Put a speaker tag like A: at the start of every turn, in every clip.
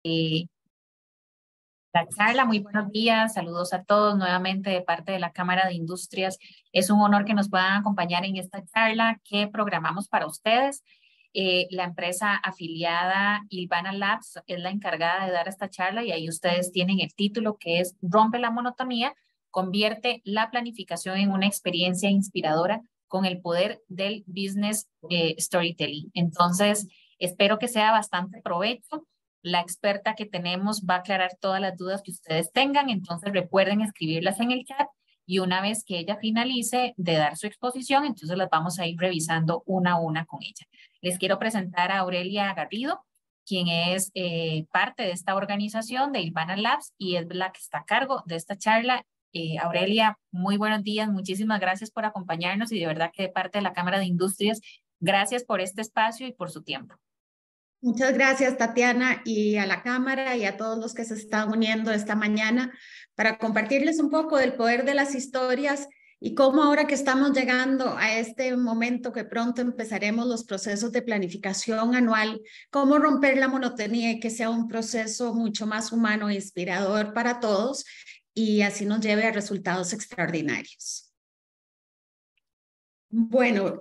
A: la charla. Muy buenos días, saludos a todos nuevamente de parte de la Cámara de Industrias. Es un honor que nos puedan acompañar en esta charla que programamos para ustedes. La empresa afiliada Ilvana Labs es la encargada de dar esta charla y ahí ustedes tienen el título que es Rompe la monotonía, convierte la planificación en una experiencia inspiradora con el poder del business storytelling. Entonces, espero que sea bastante provecho. La experta que tenemos va a aclarar todas las dudas que ustedes tengan, entonces recuerden escribirlas en el chat y una vez que ella finalice de dar su exposición, entonces las vamos a ir revisando una a una con ella. Les quiero presentar a Aurelia Garrido, quien es parte de esta organización de Ilvana Labs y es la que está a cargo de esta charla. Aurelia, muy buenos días, muchísimas gracias por acompañarnos y de verdad que de parte de la Cámara de Industrias, gracias por este espacio y por su tiempo.
B: Muchas gracias, Tatiana, y a la Cámara y a todos los que se están uniendo esta mañana para compartirles un poco del poder de las historias y cómo ahora que estamos llegando a este momento que pronto empezaremos los procesos de planificación anual, cómo romper la monotonía y que sea un proceso mucho más humano e inspirador para todos y así nos lleve a resultados extraordinarios. Bueno,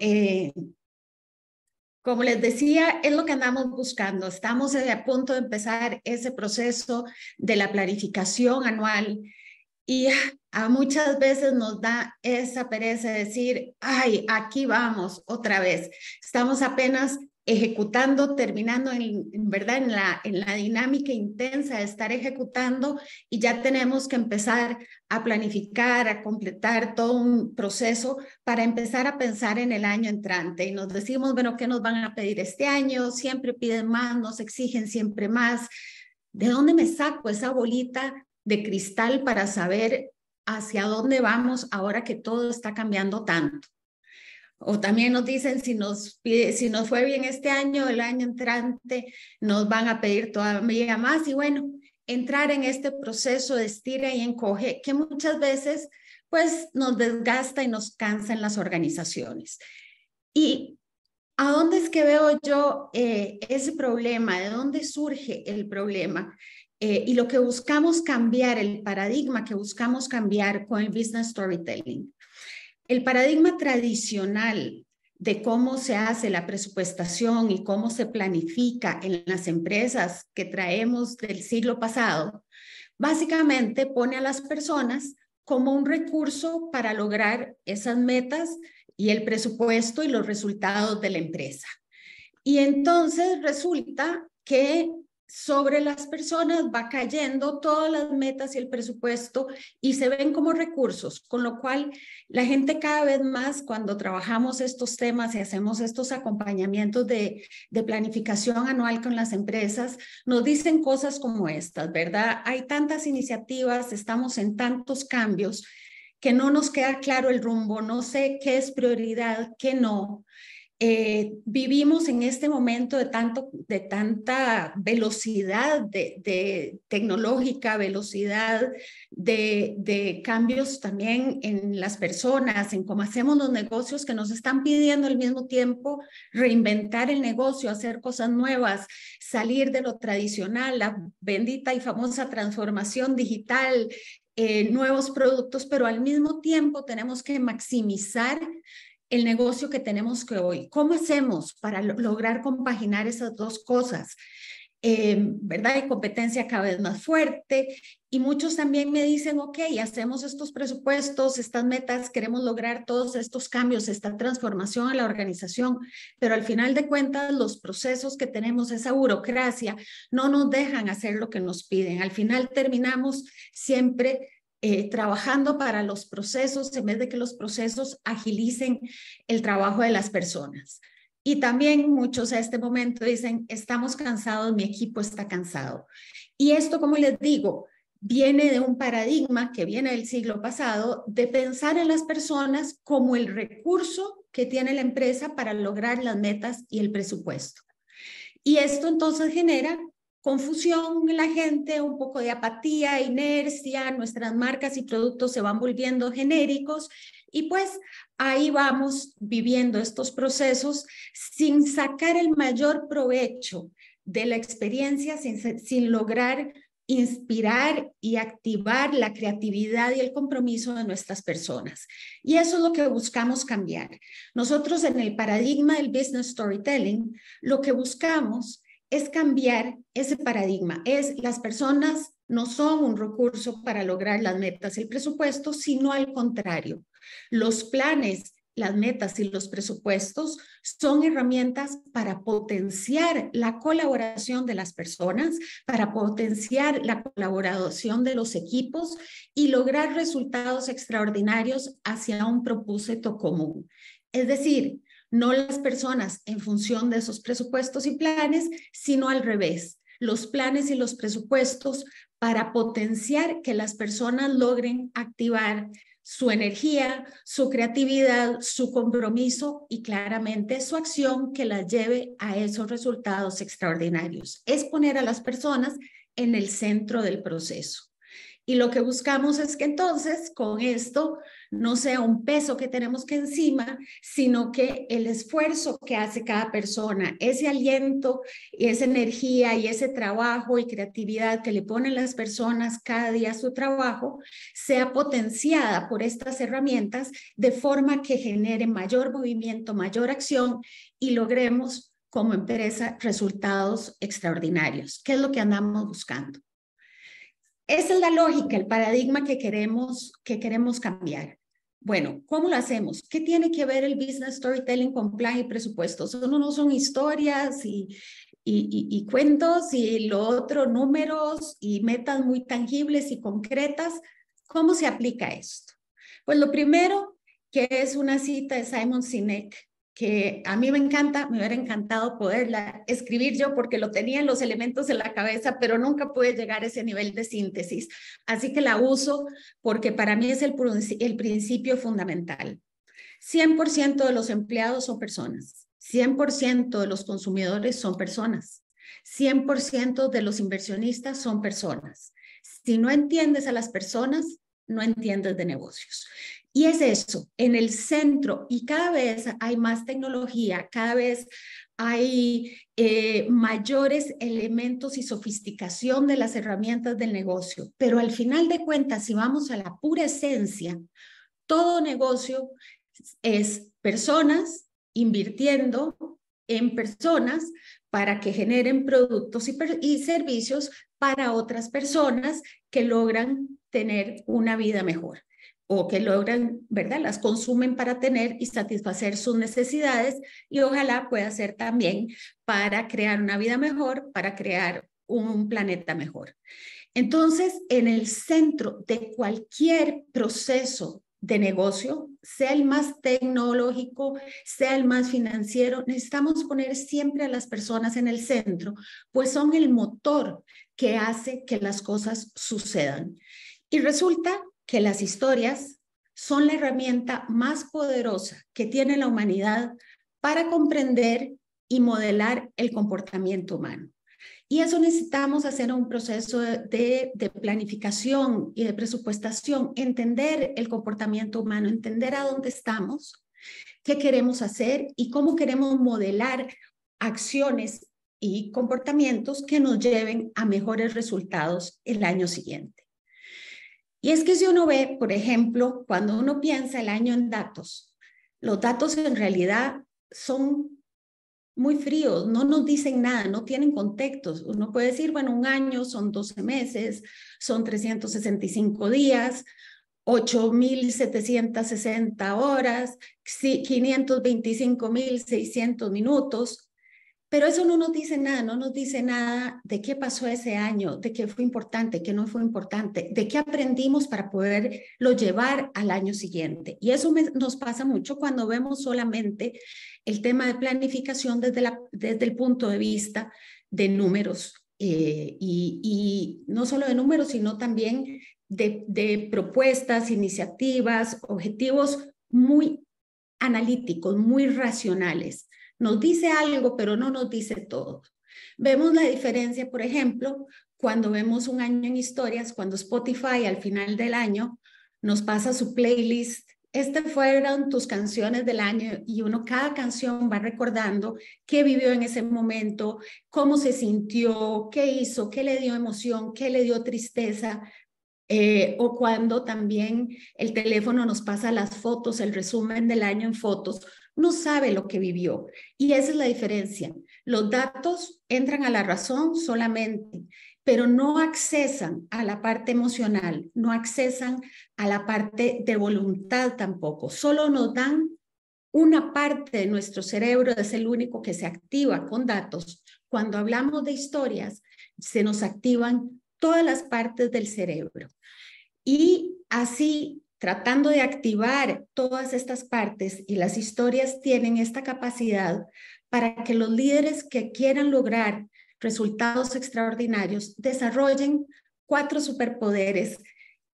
B: como les decía, es lo que andamos buscando. Estamos a punto de empezar ese proceso de la planificación anual y a muchas veces nos da esa pereza de decir, ay, aquí vamos otra vez. Estamos apenas ejecutando, terminando verdad en la dinámica intensa de estar ejecutando y ya tenemos que empezar a planificar, a completar todo un proceso para empezar a pensar en el año entrante. Y nos decimos, bueno, ¿qué nos van a pedir este año? Siempre piden más, nos exigen siempre más. ¿De dónde me saco esa bolita de cristal para saber hacia dónde vamos ahora que todo está cambiando tanto? O también nos dicen si nos fue bien este año, el año entrante nos van a pedir todavía más. Y bueno, entrar en este proceso de estira y encoge que muchas veces pues nos desgasta y nos cansa en las organizaciones. ¿Y a dónde es que veo yo ese problema? ¿De dónde surge el problema? Y lo que buscamos cambiar, el paradigma que buscamos cambiar con el business storytelling. El paradigma tradicional de cómo se hace la presupuestación y cómo se planifica en las empresas que traemos del siglo pasado, básicamente pone a las personas como un recurso para lograr esas metas y el presupuesto y los resultados de la empresa. Y entonces resulta que sobre las personas va cayendo todas las metas y el presupuesto y se ven como recursos, con lo cual la gente cada vez más cuando trabajamos estos temas y hacemos estos acompañamientos de planificación anual con las empresas, nos dicen cosas como estas, ¿verdad? Hay tantas iniciativas, estamos en tantos cambios que no nos queda claro el rumbo, no sé qué es prioridad, qué no. Vivimos en este momento de tanta velocidad de tecnológica, velocidad de cambios también en las personas, en cómo hacemos los negocios que nos están pidiendo al mismo tiempo reinventar el negocio, hacer cosas nuevas, salir de lo tradicional, la bendita y famosa transformación digital, nuevos productos, pero al mismo tiempo tenemos que maximizar el negocio que tenemos que hoy. ¿Cómo hacemos para lograr compaginar esas dos cosas? ¿Verdad? Hay competencia cada vez más fuerte y muchos también me dicen, ok, hacemos estos presupuestos, estas metas, queremos lograr todos estos cambios, esta transformación a la organización, pero al final de cuentas los procesos que tenemos, esa burocracia, no nos dejan hacer lo que nos piden. Al final terminamos siempre trabajando para los procesos en vez de que los procesos agilicen el trabajo de las personas. Y también muchos a este momento dicen, estamos cansados, mi equipo está cansado. Y esto, como les digo, viene de un paradigma que viene del siglo pasado de pensar en las personas como el recurso que tiene la empresa para lograr las metas y el presupuesto. Y esto entonces genera confusión en la gente, un poco de apatía, inercia, nuestras marcas y productos se van volviendo genéricos y pues ahí vamos viviendo estos procesos sin sacar el mayor provecho de la experiencia sin lograr inspirar y activar la creatividad y el compromiso de nuestras personas. Y eso es lo que buscamos cambiar. Nosotros en el paradigma del business storytelling, lo que buscamos es cambiar ese paradigma. Las personas no son un recurso para lograr las metas y el presupuesto, sino al contrario. Los planes, las metas y los presupuestos son herramientas para potenciar la colaboración de las personas, para potenciar la colaboración de los equipos y lograr resultados extraordinarios hacia un propósito común. Es decir, no las personas en función de esos presupuestos y planes, sino al revés, los planes y los presupuestos para potenciar que las personas logren activar su energía, su creatividad, su compromiso y claramente su acción que las lleve a esos resultados extraordinarios. Es poner a las personas en el centro del proceso. Y lo que buscamos es que entonces con esto no sea un peso que tenemos que encima, sino que el esfuerzo que hace cada persona, ese aliento, esa energía y ese trabajo y creatividad que le ponen las personas cada día a su trabajo, sea potenciada por estas herramientas de forma que genere mayor movimiento, mayor acción y logremos como empresa resultados extraordinarios. ¿Qué es lo que andamos buscando? Esa es la lógica, el paradigma que queremos cambiar. Bueno, ¿cómo lo hacemos? ¿Qué tiene que ver el business storytelling con plan y presupuesto? No son historias y cuentos y lo otro números y metas muy tangibles y concretas. ¿Cómo se aplica esto? Pues lo primero, que es una cita de Simon Sinek, que a mí me encanta, me hubiera encantado poderla escribir yo porque lo tenía en los elementos en la cabeza, pero nunca pude llegar a ese nivel de síntesis. Así que la uso porque para mí es el principio fundamental. 100% de los empleados son personas, 100% de los consumidores son personas, 100% de los inversionistas son personas. Si no entiendes a las personas, no entiendes de negocios. Y es eso, en el centro, y cada vez hay más tecnología, cada vez hay mayores elementos y sofisticación de las herramientas del negocio, pero al final de cuentas, si vamos a la pura esencia, todo negocio es personas invirtiendo en personas para que generen productos y servicios para otras personas que logran tener una vida mejor o que logran, ¿verdad? Las consumen para tener y satisfacer sus necesidades y ojalá pueda ser también para crear una vida mejor, para crear un planeta mejor. Entonces, en el centro de cualquier proceso de negocio, sea el más tecnológico, sea el más financiero, necesitamos poner siempre a las personas en el centro, pues son el motor que hace que las cosas sucedan. Y resulta que las historias son la herramienta más poderosa que tiene la humanidad para comprender y modelar el comportamiento humano. Y eso necesitamos hacer un proceso de planificación y de presupuestación, entender el comportamiento humano, entender a dónde estamos, qué queremos hacer y cómo queremos modelar acciones y comportamientos que nos lleven a mejores resultados el año siguiente. Y es que si uno ve, por ejemplo, cuando uno piensa el año en datos, los datos en realidad son muy fríos, no nos dicen nada, no tienen contextos. Uno puede decir, bueno, un año son 12 meses, son 365 días, 8.760 horas, 525.600 minutos, pero eso no nos dice nada, no nos dice nada de qué pasó ese año, de qué fue importante, qué no fue importante, de qué aprendimos para poderlo llevar al año siguiente. Y eso nos pasa mucho cuando vemos solamente el tema de planificación desde el punto de vista de números y no solo de números, sino también de propuestas, iniciativas, objetivos muy analíticos, muy racionales. Nos dice algo, pero no nos dice todo. Vemos la diferencia, por ejemplo, cuando vemos un año en historias, cuando Spotify al final del año nos pasa su playlist fueron tus canciones del año y uno cada canción va recordando qué vivió en ese momento, cómo se sintió, qué hizo, qué le dio emoción, qué le dio tristeza, o cuando también el teléfono nos pasa las fotos, el resumen del año en fotos, no sabe lo que vivió. Y esa es la diferencia. Los datos entran a la razón solamente, pero no accesan a la parte emocional, no accesan a la parte de voluntad tampoco. Solo nos dan una parte de nuestro cerebro, es el único que se activa con datos. Cuando hablamos de historias, se nos activan todas las partes del cerebro. Y así, tratando de activar todas estas partes, y las historias tienen esta capacidad para que los líderes que quieran lograr resultados extraordinarios desarrollen 4 superpoderes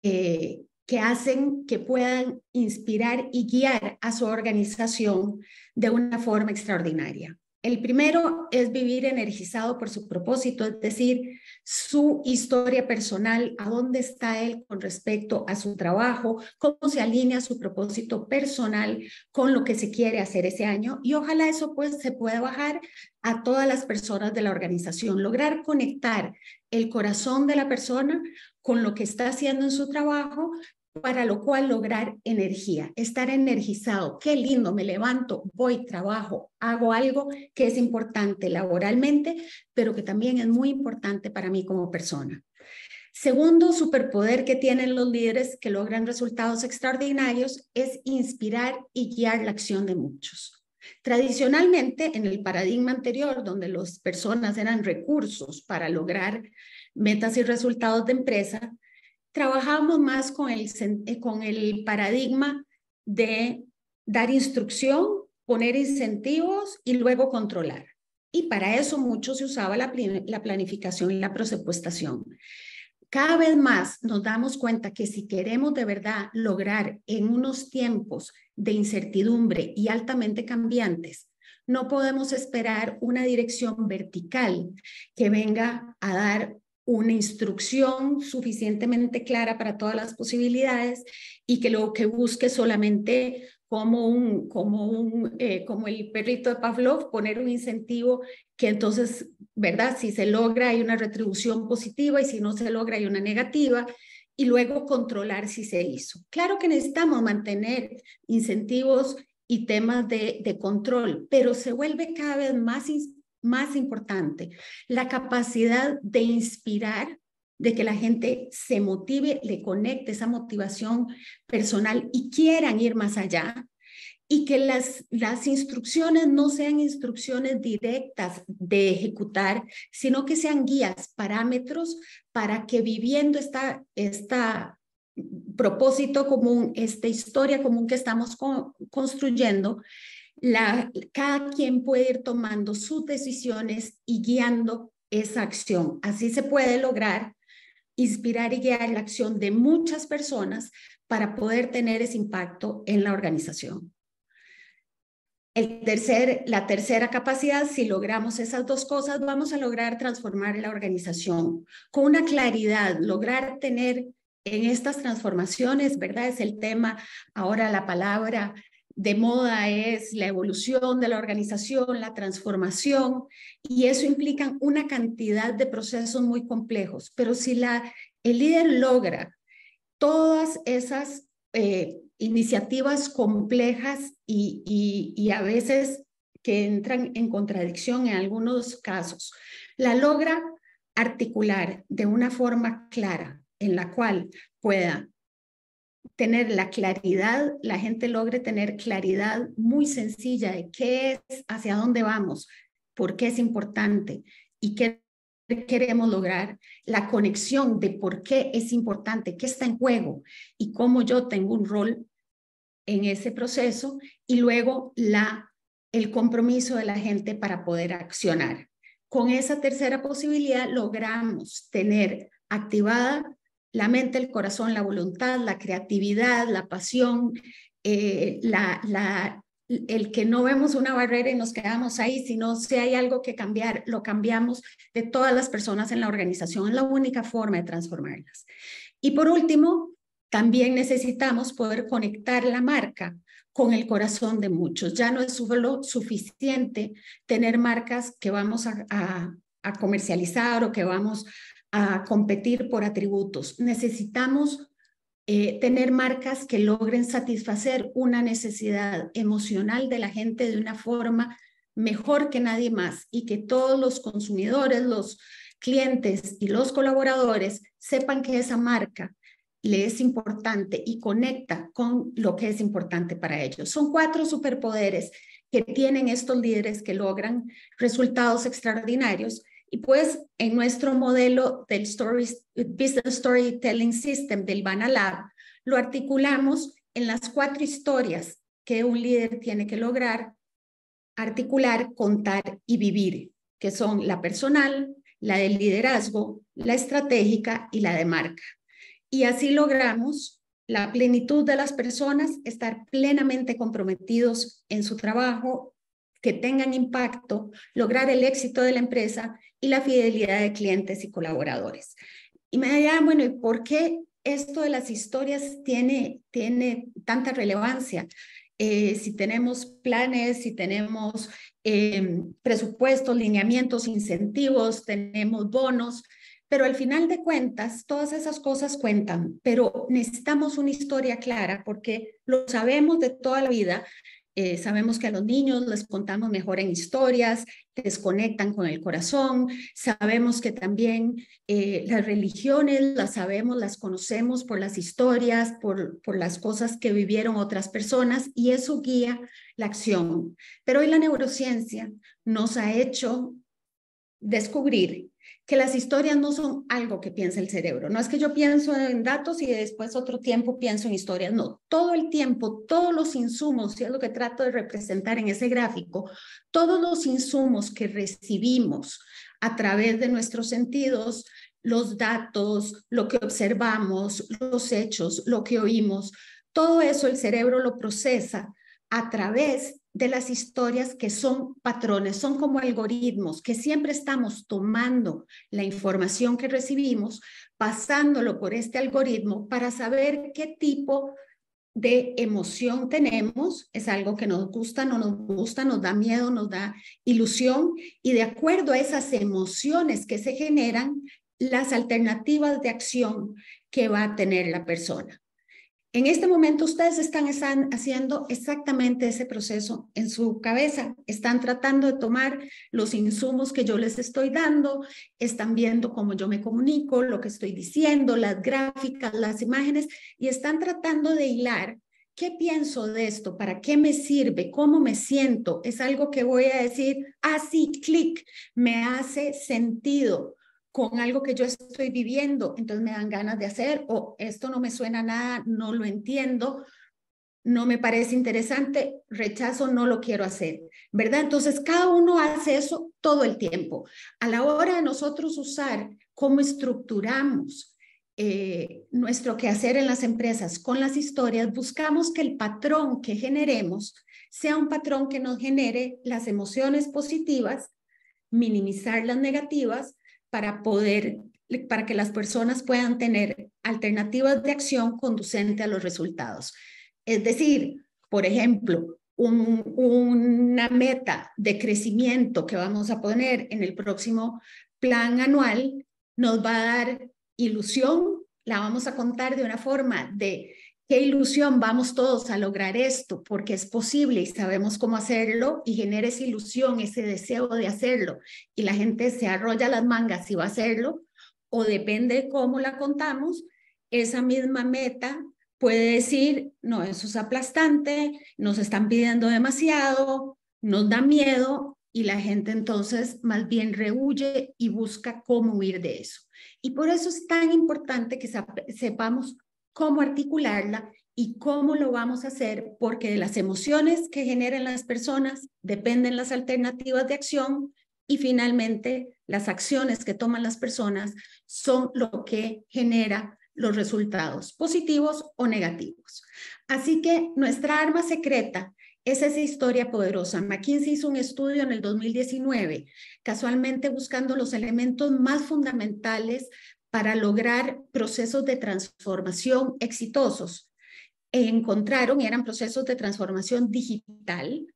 B: que hacen que puedan inspirar y guiar a su organización de una forma extraordinaria. El primero es vivir energizado por su propósito, es decir, su historia personal, a dónde está él con respecto a su trabajo, cómo se alinea su propósito personal con lo que se quiere hacer ese año, y ojalá eso pues se pueda bajar a todas las personas de la organización, lograr conectar el corazón de la persona con lo que está haciendo en su trabajo, para lo cual lograr energía, estar energizado. Qué lindo, me levanto, voy, trabajo, hago algo que es importante laboralmente, pero que también es muy importante para mí como persona. Segundo superpoder que tienen los líderes que logran resultados extraordinarios es inspirar y guiar la acción de muchos. Tradicionalmente, en el paradigma anterior, donde las personas eran recursos para lograr metas y resultados de empresa, trabajamos más con el paradigma de dar instrucción, poner incentivos y luego controlar. Y para eso mucho se usaba la planificación y la presupuestación. Cada vez más nos damos cuenta que si queremos de verdad lograr en unos tiempos de incertidumbre y altamente cambiantes, no podemos esperar una dirección vertical que venga a dar una instrucción suficientemente clara para todas las posibilidades y que lo que busque solamente como el perrito de Pavlov, poner un incentivo que entonces, ¿verdad? Si se logra hay una retribución positiva y si no se logra hay una negativa, y luego controlar si se hizo. Claro que necesitamos mantener incentivos y temas de control, pero se vuelve cada vez más importante la capacidad de inspirar, de que la gente se motive, le conecte esa motivación personal y quieran ir más allá, y que las instrucciones no sean instrucciones directas de ejecutar, sino que sean guías, parámetros para que viviendo esta propósito común, esta historia común que estamos construyendo, cada quien puede ir tomando sus decisiones y guiando esa acción. Así se puede lograr inspirar y guiar la acción de muchas personas para poder tener ese impacto en la organización. La tercera capacidad, si logramos esas dos cosas, vamos a lograr transformar la organización con una claridad, lograr tener en estas transformaciones, ¿verdad? Es el tema, ahora la palabra de moda es la evolución de la organización, la transformación, y eso implica una cantidad de procesos muy complejos, pero si el líder logra todas esas iniciativas complejas y a veces que entran en contradicción en algunos casos, la logra articular de una forma clara en la cual pueda tener la claridad, la gente logre tener claridad muy sencilla de qué es, hacia dónde vamos, por qué es importante y qué queremos lograr, la conexión de por qué es importante, qué está en juego y cómo yo tengo un rol en ese proceso, y luego el compromiso de la gente para poder accionar. Con esa tercera posibilidad logramos tener activada la mente, el corazón, la voluntad, la creatividad, la pasión, el que no vemos una barrera y nos quedamos ahí, sino si hay algo que cambiar, lo cambiamos de todas las personas en la organización. Es la única forma de transformarlas. Y por último, también necesitamos poder conectar la marca con el corazón de muchos. Ya no es solo suficiente tener marcas que vamos a comercializar o que vamos a competir por atributos. Necesitamos tener marcas que logren satisfacer una necesidad emocional de la gente de una forma mejor que nadie más y que todos los consumidores, los clientes y los colaboradores sepan que esa marca le es importante y conecta con lo que es importante para ellos. Son 4 superpoderes que tienen estos líderes que logran resultados extraordinarios. Y pues en nuestro modelo del Business Storytelling System del Banalab, lo articulamos en las 4 historias que un líder tiene que lograr articular, contar y vivir, que son la personal, la del liderazgo, la estratégica y la de marca. Y así logramos la plenitud de las personas, estar plenamente comprometidos en su trabajo, que tengan impacto, lograr el éxito de la empresa y la fidelidad de clientes y colaboradores. Y me dirán, bueno, ¿y por qué esto de las historias tiene tanta relevancia? Si tenemos planes, si tenemos presupuestos, lineamientos, incentivos, tenemos bonos, pero al final de cuentas, todas esas cosas cuentan, pero necesitamos una historia clara porque lo sabemos de toda la vida. Sabemos que a los niños les contamos mejor en historias, les conectan con el corazón. Sabemos que también las religiones las sabemos, las conocemos por las historias, por las cosas que vivieron otras personas y eso guía la acción. Pero hoy la neurociencia nos ha hecho descubrir que las historias no son algo que piensa el cerebro. No es que yo pienso en datos y después otro tiempo pienso en historias. No, todo el tiempo, todos los insumos, y es lo que trato de representar en ese gráfico, todos los insumos que recibimos a través de nuestros sentidos, los datos, lo que observamos, los hechos, lo que oímos, todo eso el cerebro lo procesa a través de las historias que son patrones, son como algoritmos que siempre estamos tomando la información que recibimos, pasándolo por este algoritmo para saber qué tipo de emoción tenemos, es algo que nos gusta, no nos gusta, nos da miedo, nos da ilusión, y de acuerdo a esas emociones que se generan, las alternativas de acción que va a tener la persona. En este momento ustedes están haciendo exactamente ese proceso en su cabeza. Están tratando de tomar los insumos que yo les estoy dando, están viendo cómo yo me comunico, lo que estoy diciendo, las gráficas, las imágenes, y están tratando de hilar qué pienso de esto, para qué me sirve, cómo me siento. Es algo que voy a decir, sí, clic, me hace sentido con algo que yo estoy viviendo, entonces me dan ganas de hacer, o esto no me suena nada, no lo entiendo, no me parece interesante, rechazo, no lo quiero hacer, ¿verdad? Entonces cada uno hace eso todo el tiempo. A la hora de nosotros usar cómo estructuramos nuestro quehacer en las empresas con las historias, buscamos que el patrón que generemos sea un patrón que nos genere las emociones positivas, minimizar las negativas, para que las personas puedan tener alternativas de acción conducente a los resultados. Es decir, por ejemplo, una meta de crecimiento que vamos a poner en el próximo plan anual nos va a dar ilusión, la vamos a contar de una forma de qué ilusión, vamos todos a lograr esto porque es posible y sabemos cómo hacerlo, y genera esa ilusión, ese deseo de hacerlo y la gente se arrolla las mangas y va a hacerlo, o depende de cómo la contamos, esa misma meta puede decir, no, eso es aplastante, nos están pidiendo demasiado, nos da miedo, y la gente entonces más bien rehuye y busca cómo huir de eso. Y por eso es tan importante que sepamos cómo articularla y cómo lo vamos a hacer, porque de las emociones que generan las personas dependen las alternativas de acción, y finalmente las acciones que toman las personas son lo que genera los resultados positivos o negativos. Así que nuestra arma secreta es esa historia poderosa. McKinsey hizo un estudio en el 2019, casualmente buscando los elementos más fundamentales para lograr procesos de transformación exitosos. Encontraron, eran procesos de transformación digital,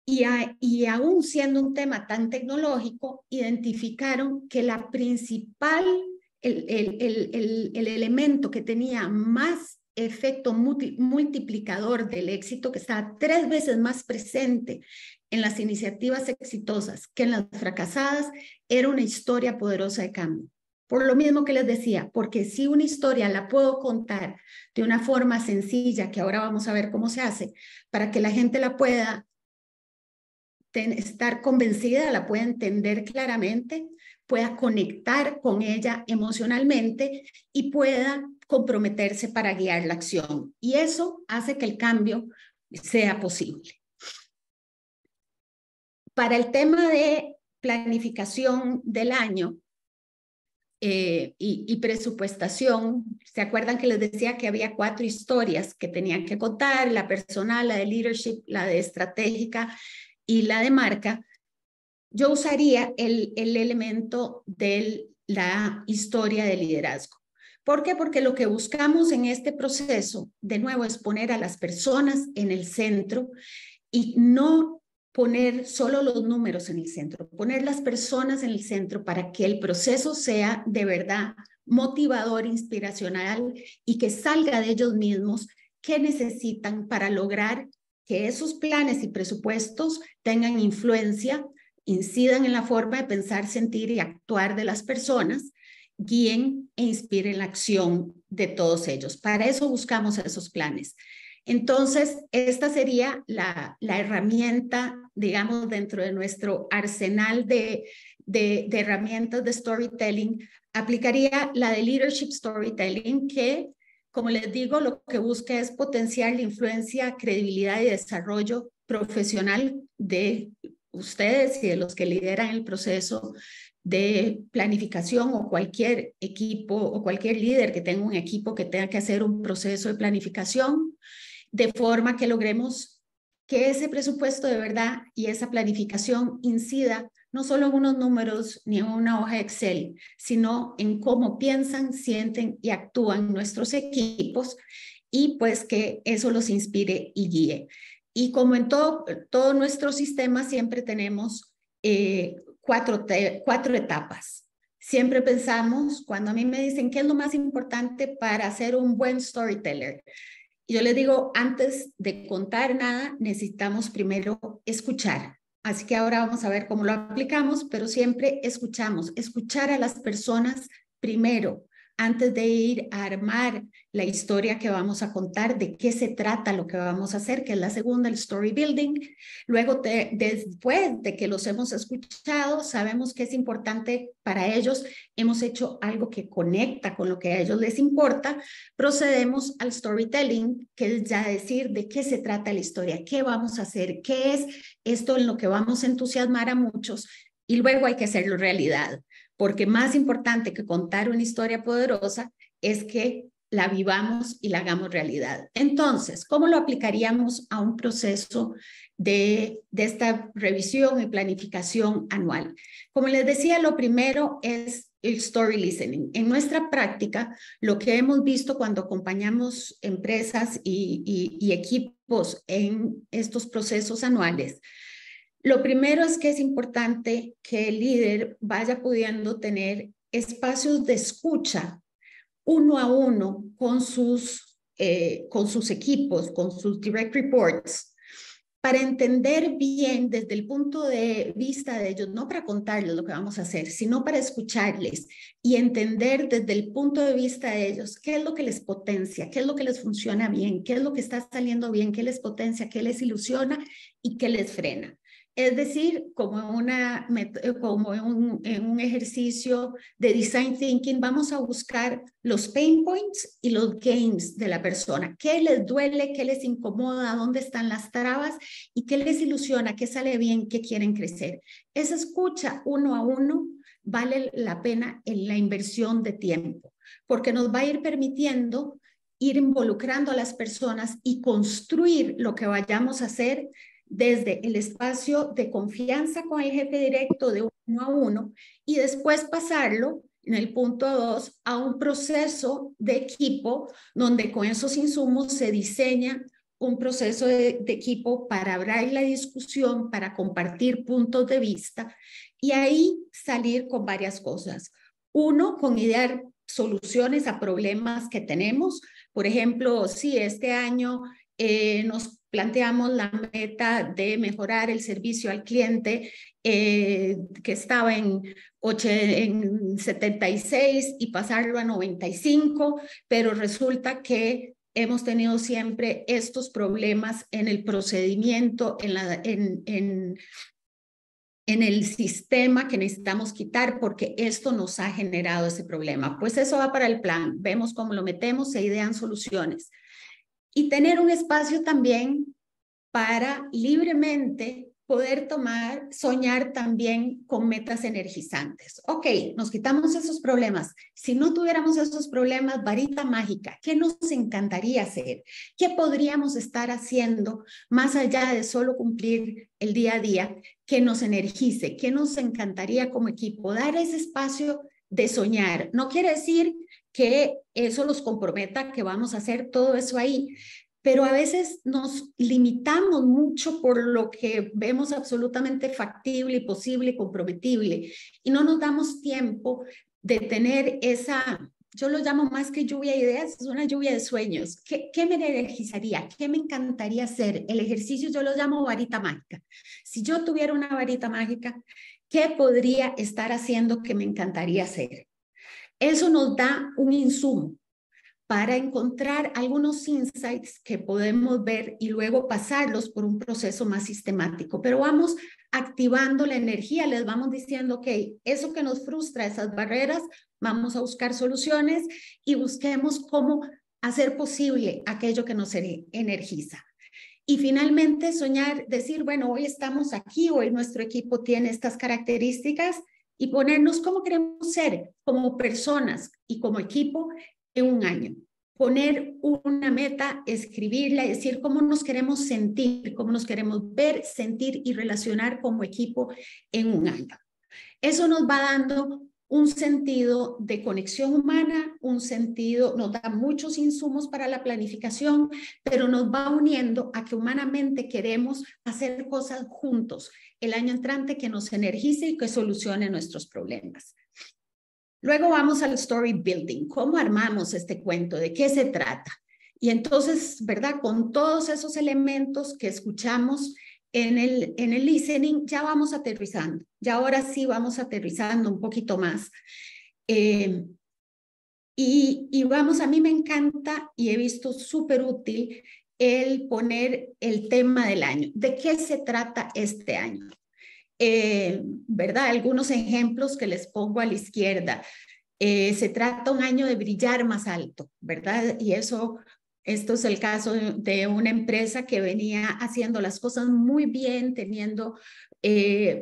B: y aún siendo un tema tan tecnológico, identificaron que la principal, el elemento que tenía más efecto multiplicador del éxito, que estaba 3 veces más presente en las iniciativas exitosas que en las fracasadas, era una historia poderosa de cambio. Por lo mismo que les decía, porque si una historia la puedo contar de una forma sencilla, que ahora vamos a ver cómo se hace, para que la gente la pueda estar convencida, la pueda entender claramente, pueda conectar con ella emocionalmente y pueda comprometerse para guiar la acción. Y eso hace que el cambio sea posible. Para el tema de planificación del año y presupuestación, ¿se acuerdan que les decía que había 4 historias que tenían que contar? La personal, la de leadership, la de estratégica y la de marca. Yo usaría el elemento de la historia de liderazgo. ¿Por qué? Porque lo que buscamos en este proceso, de nuevo, es poner a las personas en el centro y no poner solo los números en el centro, poner las personas en el centro para que el proceso sea de verdad motivador, inspiracional y que salga de ellos mismos qué necesitan para lograr que esos planes y presupuestos tengan influencia, incidan en la forma de pensar, sentir y actuar de las personas, guíen e inspiren la acción de todos ellos. Para eso buscamos esos planes. Entonces, esta sería la herramienta, digamos, dentro de nuestro arsenal de herramientas de storytelling. Aplicaría la de leadership storytelling, que, como les digo, lo que busca es potenciar la influencia, credibilidad y desarrollo profesional de ustedes y de los que lideran el proceso de planificación, o cualquier equipo o cualquier líder que tenga un equipo que tenga que hacer un proceso de planificación, de forma que logremos que ese presupuesto de verdad y esa planificación incida no solo en unos números ni en una hoja Excel, sino en cómo piensan, sienten y actúan nuestros equipos, y pues que eso los inspire y guíe. Y como en todo nuestro sistema, siempre tenemos 4 etapas. Siempre pensamos, cuando a mí me dicen qué es lo más importante para ser un buen storyteller, yo les digo, antes de contar nada, necesitamos primero escuchar. Así que ahora vamos a ver cómo lo aplicamos, pero siempre escuchar a las personas primero, antes de ir a armar la historia que vamos a contar, de qué se trata lo que vamos a hacer, que es la segunda, el story building. Luego, después de que los hemos escuchado, sabemos que es importante para ellos, hemos hecho algo que conecta con lo que a ellos les importa, procedemos al storytelling, que es ya decir de qué se trata la historia, qué vamos a hacer, qué es esto en lo que vamos a entusiasmar a muchos, y luego hay que hacerlo realidad. Porque más importante que contar una historia poderosa es que la vivamos y la hagamos realidad. Entonces, ¿cómo lo aplicaríamos a un proceso de esta revisión y planificación anual? Como les decía, lo primero es el story listening. En nuestra práctica, lo que hemos visto cuando acompañamos empresas y equipos en estos procesos anuales, lo primero es que es importante que el líder vaya pudiendo tener espacios de escucha uno a uno con sus equipos, con sus direct reports, para entender bien desde el punto de vista de ellos, no para contarles lo que vamos a hacer, sino para escucharles y entender desde el punto de vista de ellos qué es lo que les potencia, qué es lo que les funciona bien, qué es lo que está saliendo bien, qué les potencia, qué les ilusiona y qué les frena. Es decir, como en un ejercicio de design thinking, vamos a buscar los pain points y los gains de la persona. ¿Qué les duele? ¿Qué les incomoda? ¿Dónde están las trabas? ¿Y qué les ilusiona? ¿Qué sale bien? ¿Qué quieren crecer? Esa escucha uno a uno vale la pena en la inversión de tiempo, porque nos va a ir permitiendo ir involucrando a las personas y construir lo que vayamos a hacer desde el espacio de confianza con el jefe directo de uno a uno, y después pasarlo en el punto 2, a un proceso de equipo donde con esos insumos se diseña un proceso de equipo para abrir la discusión, para compartir puntos de vista y ahí salir con varias cosas. Uno, con idear soluciones a problemas que tenemos. Por ejemplo, si este año nos planteamos la meta de mejorar el servicio al cliente que estaba en 76 y pasarlo a 95, pero resulta que hemos tenido siempre estos problemas en el procedimiento, en el sistema que necesitamos quitar porque esto nos ha generado ese problema. Pues eso va para el plan. Vemos cómo lo metemos, se idean soluciones. Y tener un espacio también para libremente poder soñar también con metas energizantes. Ok, nos quitamos esos problemas. Si no tuviéramos esos problemas, varita mágica, ¿qué nos encantaría hacer? ¿Qué podríamos estar haciendo más allá de solo cumplir el día a día que nos energice? ¿Qué nos encantaría como equipo? Dar ese espacio de soñar. No quiere decir que eso los comprometa, que vamos a hacer todo eso ahí, pero a veces nos limitamos mucho por lo que vemos absolutamente factible y posible y comprometible y no nos damos tiempo de tener esa, yo lo llamo más que lluvia de ideas, es una lluvia de sueños. ¿Qué me energizaría? ¿Qué me encantaría hacer? El ejercicio yo lo llamo varita mágica. Si yo tuviera una varita mágica, ¿qué podría estar haciendo que me encantaría hacer? Eso nos da un insumo para encontrar algunos insights que podemos ver y luego pasarlos por un proceso más sistemático. Pero vamos activando la energía, les vamos diciendo, ok, eso que nos frustra, esas barreras, vamos a buscar soluciones y busquemos cómo hacer posible aquello que nos energiza. Y finalmente soñar, decir, bueno, hoy estamos aquí, hoy nuestro equipo tiene estas características y ponernos cómo queremos ser como personas y como equipo en un año. Poner una meta, escribirla y decir cómo nos queremos sentir, cómo nos queremos ver, sentir y relacionar como equipo en un año. Eso nos va dando un sentido de conexión humana, un sentido, nos da muchos insumos para la planificación, pero nos va uniendo a que humanamente queremos hacer cosas juntos el año entrante que nos energice y que solucione nuestros problemas. Luego vamos al story building. ¿Cómo armamos este cuento? ¿De qué se trata? Y entonces, ¿verdad? Con todos esos elementos que escuchamos en el listening, ya vamos aterrizando. Ya ahora sí vamos aterrizando un poquito más. Y vamos, a mí me encanta y he visto súper útil el poner el tema del año. ¿De qué se trata este año? ¿Verdad? Algunos ejemplos que les pongo a la izquierda. Se trata un año de brillar más alto, ¿verdad? Y esto es el caso de una empresa que venía haciendo las cosas muy bien, teniendo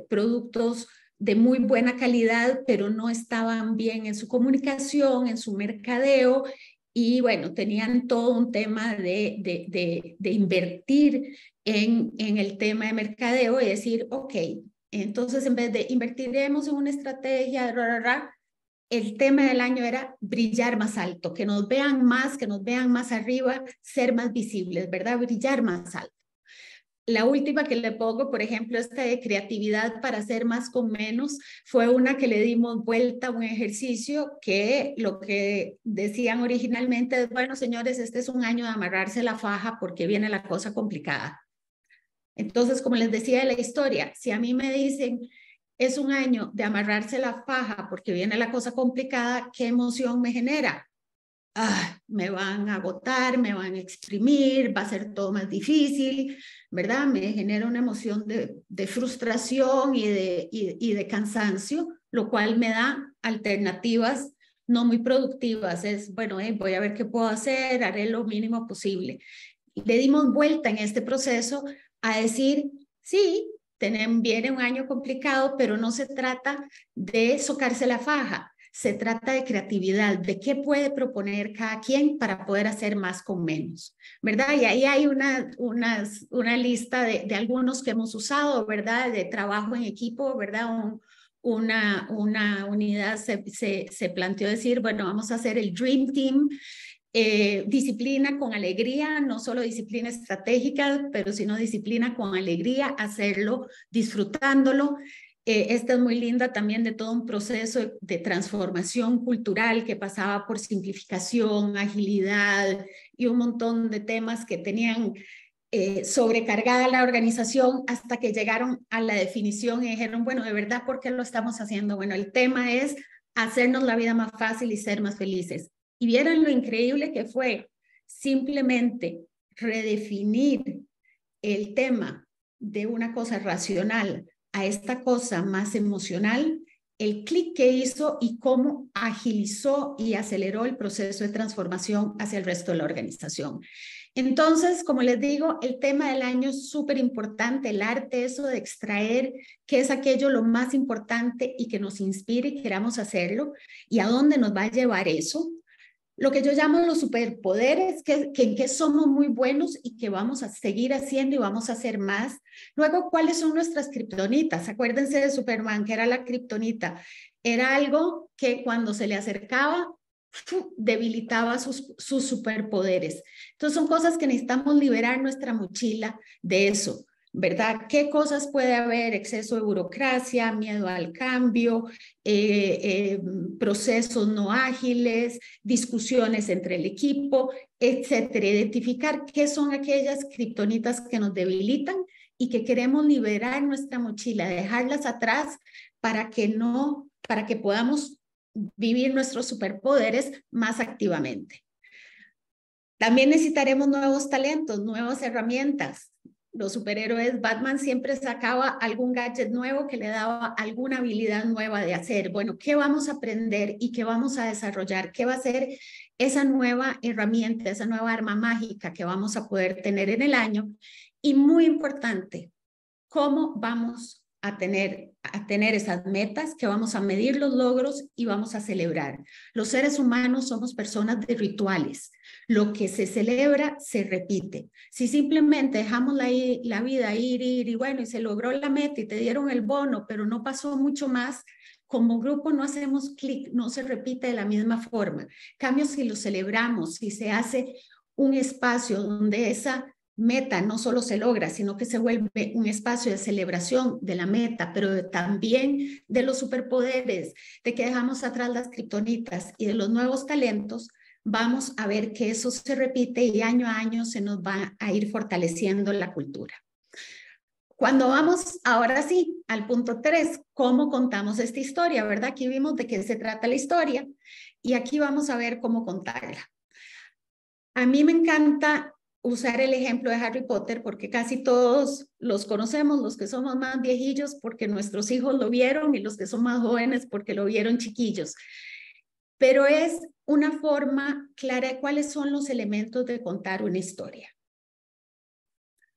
B: productos de muy buena calidad, pero no estaban bien en su comunicación, en su mercadeo, y bueno, tenían todo un tema de invertir en el tema de mercadeo y decir, ok, entonces en vez de invertiremos en una estrategia, el tema del año era brillar más alto, que nos vean más arriba, ser más visibles, ¿verdad? Brillar más alto. La última que le pongo, por ejemplo, esta de creatividad para hacer más con menos, fue una que le dimos vuelta a un ejercicio que lo que decían originalmente es, bueno, señores, este es un año de amarrarse la faja porque viene la cosa complicada. Entonces, como les decía de la historia, si a mí me dicen, es un año de amarrarse la faja porque viene la cosa complicada, ¿qué emoción me genera? Me van a agotar, me van a exprimir, va a ser todo más difícil, ¿verdad? Me genera una emoción de frustración y de cansancio, lo cual me da alternativas no muy productivas. Es, bueno, voy a ver qué puedo hacer, haré lo mínimo posible. Le dimos vuelta en este proceso a decir, sí, viene un año complicado, pero no se trata de socarse la faja. Se trata de creatividad, de qué puede proponer cada quien para poder hacer más con menos, ¿verdad? Y ahí hay una lista de algunos que hemos usado, ¿verdad? De trabajo en equipo, ¿verdad? una unidad se planteó decir, bueno, vamos a hacer el Dream Team, disciplina con alegría, no solo disciplina estratégica, pero sino disciplina con alegría, hacerlo disfrutándolo. Esta es muy linda también de todo un proceso de transformación cultural que pasaba por simplificación, agilidad y un montón de temas que tenían sobrecargada la organización hasta que llegaron a la definición y dijeron, bueno, de verdad, ¿por qué lo estamos haciendo? Bueno, el tema es hacernos la vida más fácil y ser más felices. Y vieron lo increíble que fue simplemente redefinir el tema de una cosa racional a esta cosa más emocional, el clic que hizo y cómo agilizó y aceleró el proceso de transformación hacia el resto de la organización. Entonces, como les digo, el tema del año es súper importante, el arte, eso de extraer qué es aquello lo más importante y que nos inspire y queramos hacerlo y a dónde nos va a llevar eso. Lo que yo llamo los superpoderes, que en qué somos muy buenos y que vamos a seguir haciendo y vamos a hacer más. Luego, ¿cuáles son nuestras kriptonitas? Acuérdense de Superman, que era la kriptonita. Era algo que cuando se le acercaba, debilitaba sus superpoderes. Entonces, son cosas que necesitamos liberar nuestra mochila de eso. ¿Verdad? ¿Qué cosas puede haber? Exceso de burocracia, miedo al cambio, procesos no ágiles, discusiones entre el equipo, etcétera. Identificar qué son aquellas kriptonitas que nos debilitan y que queremos liberar nuestra mochila, dejarlas atrás para que podamos vivir nuestros superpoderes más activamente. También necesitaremos nuevos talentos, nuevas herramientas. Los superhéroes, Batman siempre sacaba algún gadget nuevo que le daba alguna habilidad nueva de hacer. Bueno, ¿qué vamos a aprender y qué vamos a desarrollar? ¿Qué va a ser esa nueva herramienta, esa nueva arma mágica que vamos a poder tener en el año? Y muy importante, ¿cómo vamos a tener esas metas, que vamos a medir los logros y vamos a celebrar? Los seres humanos somos personas de rituales. Lo que se celebra se repite. Si simplemente dejamos la vida ir y bueno, y se logró la meta y te dieron el bono, pero no pasó mucho más, como grupo no hacemos clic, no se repite de la misma forma. En cambio, si lo celebramos, si se hace un espacio donde esa meta no solo se logra, sino que se vuelve un espacio de celebración de la meta, pero también de los superpoderes, de que dejamos atrás las kriptonitas y de los nuevos talentos, vamos a ver que eso se repite y año a año se nos va a ir fortaleciendo la cultura. Cuando vamos ahora sí al punto 3, ¿cómo contamos esta historia? ¿Verdad? Aquí vimos de qué se trata la historia y aquí vamos a ver cómo contarla. A mí me encanta usar el ejemplo de Harry Potter porque casi todos los conocemos, los que somos más viejillos porque nuestros hijos lo vieron y los que son más jóvenes porque lo vieron chiquillos. Pero es una forma clara de cuáles son los elementos de contar una historia.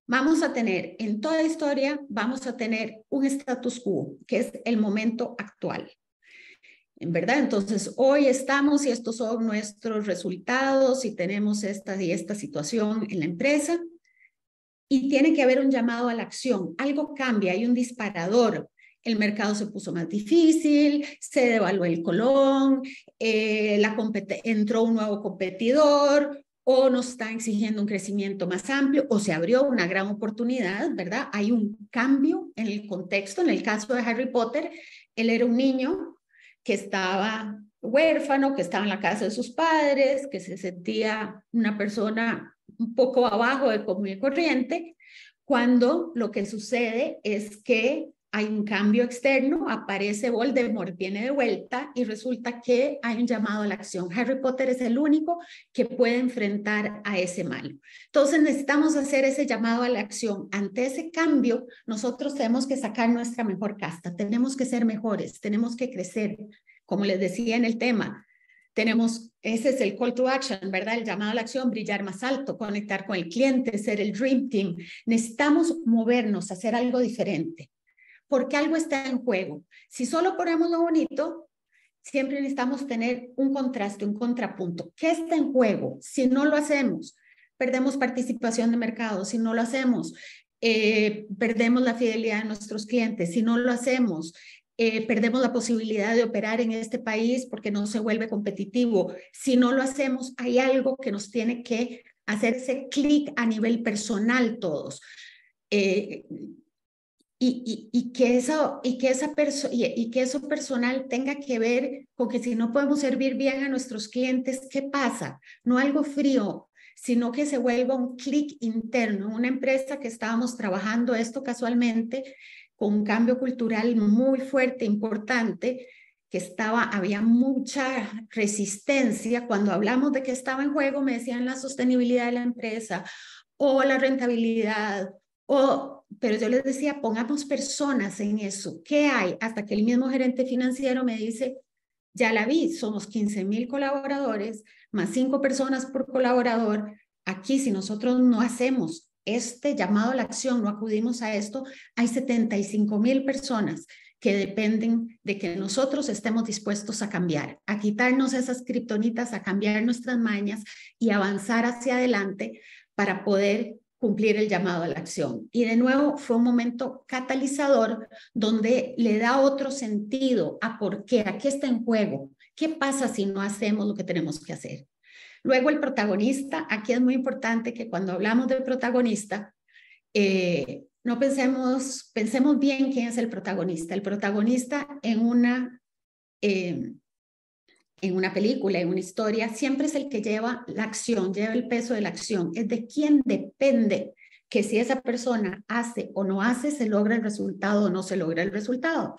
B: Vamos a tener, en toda historia, vamos a tener un status quo, que es el momento actual. ¿En verdad? Entonces, hoy estamos y estos son nuestros resultados y tenemos esta y esta situación en la empresa y tiene que haber un llamado a la acción. Algo cambia, hay un disparador. El mercado se puso más difícil, se devaluó el colón, entró un nuevo competidor o nos está exigiendo un crecimiento más amplio o se abrió una gran oportunidad, ¿verdad? Hay un cambio en el contexto. En el caso de Harry Potter, él era un niño que estaba huérfano, que estaba en la casa de sus padres, que se sentía una persona un poco abajo de común y corriente, cuando lo que sucede es que hay un cambio externo, aparece Voldemort, viene de vuelta y resulta que hay un llamado a la acción. Harry Potter es el único que puede enfrentar a ese mal. Entonces necesitamos hacer ese llamado a la acción. Ante ese cambio, nosotros tenemos que sacar nuestra mejor casta, tenemos que ser mejores, tenemos que crecer. Como les decía en el tema, ese es el call to action, ¿verdad? El llamado a la acción, brillar más alto, conectar con el cliente, ser el Dream Team. Necesitamos movernos, hacer algo diferente. Porque algo está en juego. Si solo ponemos lo bonito, siempre necesitamos tener un contraste, un contrapunto. ¿Qué está en juego? Si no lo hacemos, perdemos participación de mercado. Si no lo hacemos, perdemos la fidelidad de nuestros clientes. Si no lo hacemos, perdemos la posibilidad de operar en este país porque no se vuelve competitivo. Si no lo hacemos, hay algo que nos tiene que hacer ese clic a nivel personal todos. Y que eso personal tenga que ver con que si no podemos servir bien a nuestros clientes, ¿qué pasa? No algo frío, sino que se vuelva un clic interno. Una empresa que estábamos trabajando esto casualmente, con un cambio cultural muy fuerte, importante, que había mucha resistencia. Cuando hablamos de que estaba en juego, me decían la sostenibilidad de la empresa o la rentabilidad, pero yo les decía, pongamos personas en eso. ¿Qué hay? Hasta que el mismo gerente financiero me dice, ya la vi, somos 15,000 colaboradores, más 5 personas por colaborador. Aquí, si nosotros no hacemos este llamado a la acción, no acudimos a esto, hay 75,000 personas que dependen de que nosotros estemos dispuestos a cambiar, a quitarnos esas kriptonitas, a cambiar nuestras mañas y avanzar hacia adelante para poder cumplir el llamado a la acción. Y de nuevo fue un momento catalizador donde le da otro sentido a por qué, a qué está en juego, qué pasa si no hacemos lo que tenemos que hacer. Luego el protagonista, aquí es muy importante que cuando hablamos de protagonista, no pensemos bien quién es el protagonista. El protagonista en una película, en una historia, siempre es el que lleva la acción, lleva el peso de la acción. Es de quién depende que si esa persona hace o no hace, se logra el resultado o no se logra el resultado.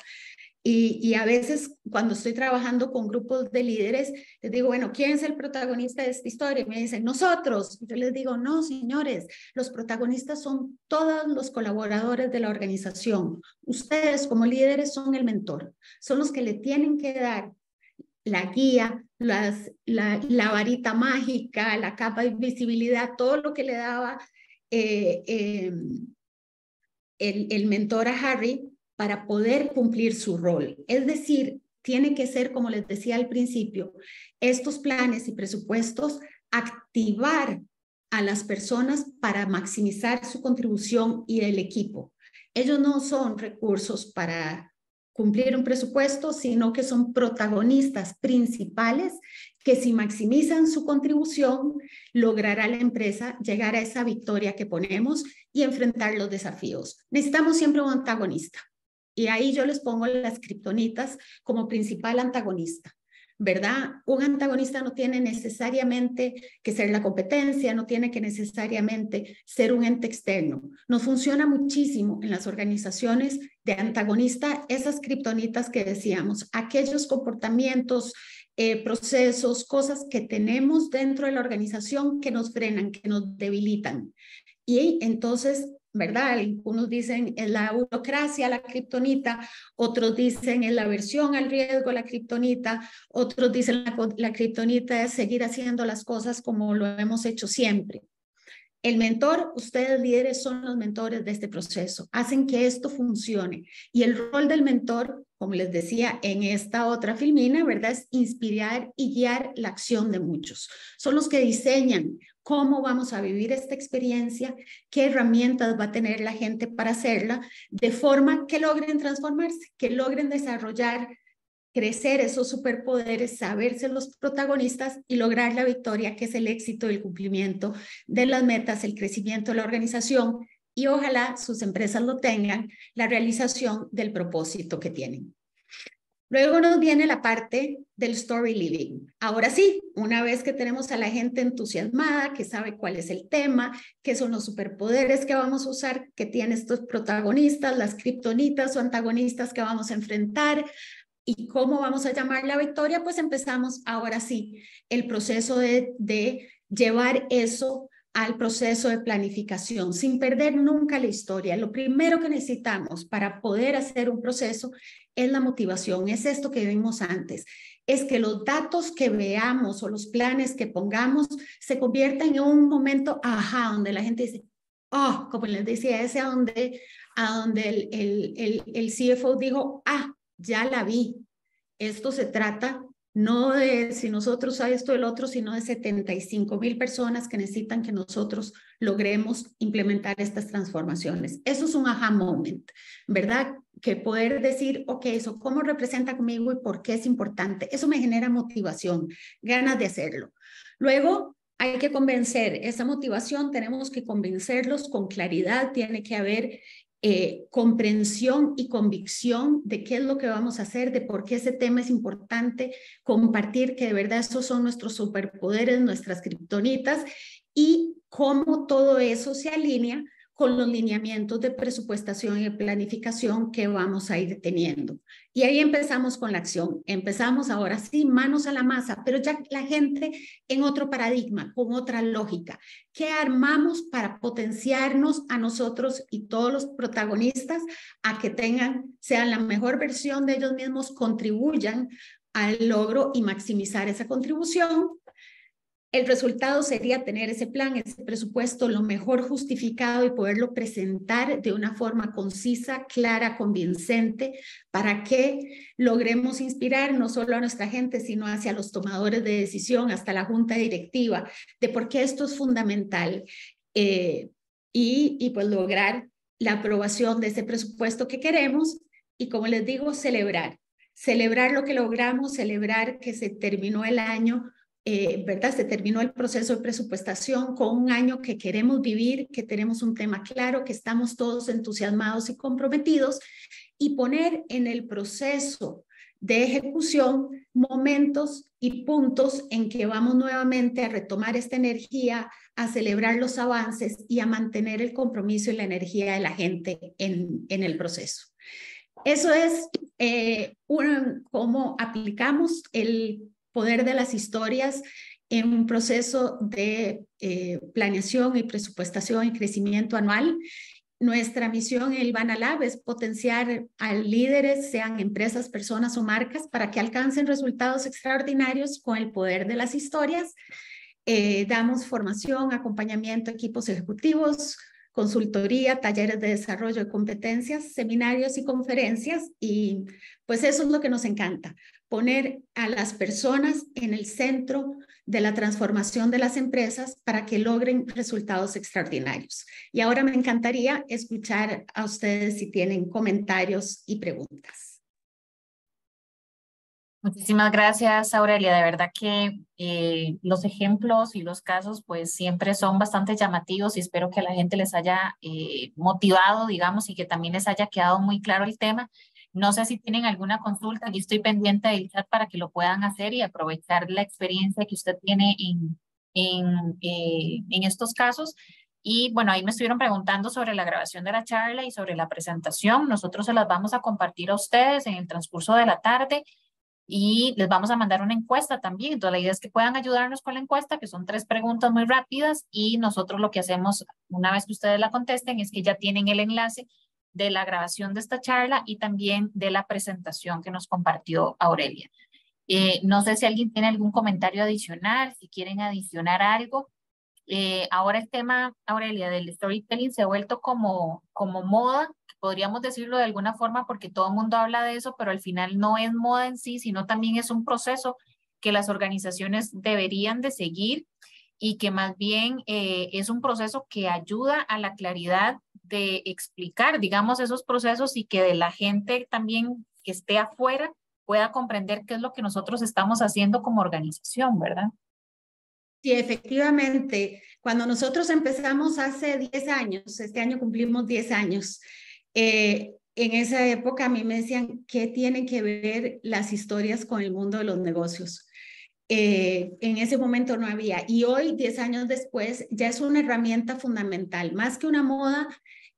B: Y a veces cuando estoy trabajando con grupos de líderes, les digo, bueno, ¿quién es el protagonista de esta historia? Y me dicen, nosotros. Yo les digo, no, señores, los protagonistas son todos los colaboradores de la organización. Ustedes como líderes son el mentor, son los que le tienen que dar la guía, la varita mágica, la capa de visibilidad, todo lo que le daba el mentor a Harry para poder cumplir su rol. Es decir, tiene que ser, como les decía al principio, estos planes y presupuestos, activar a las personas para maximizar su contribución y del equipo. Ellos no son recursos para cumplir un presupuesto, sino que son protagonistas principales que si maximizan su contribución, logrará la empresa llegar a esa victoria que ponemos y enfrentar los desafíos. Necesitamos siempre un antagonista. Y ahí yo les pongo las kriptonitas como principal antagonista, ¿verdad? Un antagonista no tiene necesariamente que ser la competencia, no tiene que necesariamente ser un ente externo. Nos funciona muchísimo en las organizaciones de antagonista esas kriptonitas que decíamos, aquellos comportamientos, procesos, cosas que tenemos dentro de la organización que nos frenan, que nos debilitan. Y entonces, ¿verdad? Algunos dicen es la burocracia, la kriptonita, otros dicen es la aversión al riesgo, la kriptonita, otros dicen la kriptonita es seguir haciendo las cosas como lo hemos hecho siempre. El mentor, ustedes líderes son los mentores de este proceso, hacen que esto funcione. Y el rol del mentor, como les decía en esta otra filmina, ¿verdad? Es inspirar y guiar la acción de muchos. Son los que diseñan cómo vamos a vivir esta experiencia, qué herramientas va a tener la gente para hacerla, de forma que logren transformarse, que logren desarrollar, crecer esos superpoderes, saberse los protagonistas y lograr la victoria, que es el éxito, el cumplimiento de las metas, el crecimiento de la organización y ojalá sus empresas lo tengan, la realización del propósito que tienen. Luego nos viene la parte del story living. Ahora sí, una vez que tenemos a la gente entusiasmada, que sabe cuál es el tema, qué son los superpoderes que vamos a usar, que tienen estos protagonistas, las kriptonitas o antagonistas que vamos a enfrentar, ¿y cómo vamos a llamar la victoria? Pues empezamos ahora sí el proceso de llevar eso al proceso de planificación, sin perder nunca la historia. Lo primero que necesitamos para poder hacer un proceso es la motivación, es esto que vimos antes, es que los datos que veamos o los planes que pongamos se conviertan en un momento, ajá, donde la gente dice, oh, como les decía, ese a donde el CFO dijo, ah, ya la vi. Esto se trata no de si nosotros a esto o el otro, sino de 75,000 personas que necesitan que nosotros logremos implementar estas transformaciones. Eso es un aha moment, ¿verdad? que poder decir, ok, eso cómo representa conmigo y por qué es importante. Eso me genera motivación, ganas de hacerlo. Luego hay que convencer, esa motivación tenemos que convencerlos con claridad, tiene que haber comprensión y convicción de qué es lo que vamos a hacer, de por qué ese tema es importante, compartir que de verdad estos son nuestros superpoderes, nuestras kriptonitas y cómo todo eso se alinea con los lineamientos de presupuestación y de planificación que vamos a ir teniendo. Y ahí empezamos con la acción. Empezamos ahora sí, manos a la masa, pero ya la gente en otro paradigma, con otra lógica. ¿Qué armamos para potenciarnos a nosotros y todos los protagonistas a que sean la mejor versión de ellos mismos, contribuyan al logro y maximizar esa contribución? El resultado sería tener ese plan, ese presupuesto lo mejor justificado y poderlo presentar de una forma concisa, clara, convincente, para que logremos inspirar no solo a nuestra gente, sino hacia los tomadores de decisión, hasta la junta directiva, de por qué esto es fundamental y pues lograr la aprobación de ese presupuesto que queremos y, como les digo, celebrar lo que logramos, celebrar que se terminó el año. ¿Verdad? Se terminó el proceso de presupuestación con un año que queremos vivir, que tenemos un tema claro, que estamos todos entusiasmados y comprometidos, y poner en el proceso de ejecución momentos y puntos en que vamos nuevamente a retomar esta energía, a celebrar los avances y a mantener el compromiso y la energía de la gente en el proceso. Eso es cómo aplicamos el poder de las historias en un proceso de planeación y presupuestación y crecimiento anual. Nuestra misión en el Ilvana Lab es potenciar a líderes, sean empresas, personas o marcas, para que alcancen resultados extraordinarios con el poder de las historias. Damos formación, acompañamiento a equipos ejecutivos, consultoría, talleres de desarrollo de competencias, seminarios y conferencias, y pues eso es lo que nos encanta, poner a las personas en el centro de la transformación de las empresas para que logren resultados extraordinarios. Y ahora me encantaría escuchar a ustedes si tienen comentarios y preguntas.
A: Muchísimas gracias, Aurelia. De verdad que los ejemplos y los casos pues siempre son bastante llamativos y espero que a la gente les haya motivado, digamos, y que también les haya quedado muy claro el tema. No sé si tienen alguna consulta, aquí estoy pendiente del chat para que lo puedan hacer y aprovechar la experiencia que usted tiene en estos casos. Y bueno, ahí me estuvieron preguntando sobre la grabación de la charla y sobre la presentación. Nosotros se las vamos a compartir a ustedes en el transcurso de la tarde y les vamos a mandar una encuesta también. Entonces la idea es que puedan ayudarnos con la encuesta, que son 3 preguntas muy rápidas, y nosotros lo que hacemos una vez que ustedes la contesten es que ya tienen el enlace de la grabación de esta charla y también de la presentación que nos compartió Aurelia. No sé si alguien tiene algún comentario adicional, si quieren adicionar algo. Ahora el tema, Aurelia, del storytelling se ha vuelto como moda, podríamos decirlo de alguna forma, porque todo el mundo habla de eso, pero al final no es moda en sí, sino también es un proceso que las organizaciones deberían de seguir y que más bien es un proceso que ayuda a la claridad de explicar, digamos, esos procesos y que de la gente también que esté afuera pueda comprender qué es lo que nosotros estamos haciendo como organización, ¿verdad?
B: Sí, efectivamente, cuando nosotros empezamos hace 10 años, este año cumplimos 10 años, en esa época a mí me decían, ¿qué tienen que ver las historias con el mundo de los negocios? En ese momento no había, y hoy, 10 años después, ya es una herramienta fundamental, más que una moda,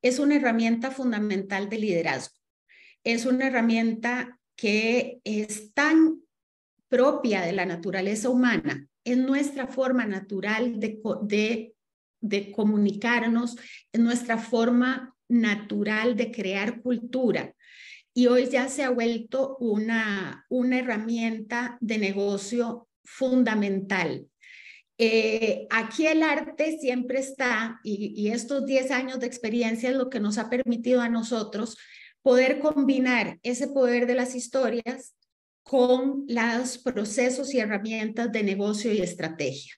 B: es una herramienta fundamental de liderazgo. Es una herramienta que es tan propia de la naturaleza humana, es nuestra forma natural de comunicarnos, es nuestra forma natural de crear cultura. Y hoy ya se ha vuelto una herramienta de negocio fundamental. Aquí el arte siempre está, y estos 10 años de experiencia es lo que nos ha permitido a nosotros poder combinar ese poder de las historias con los procesos y herramientas de negocio y estrategia.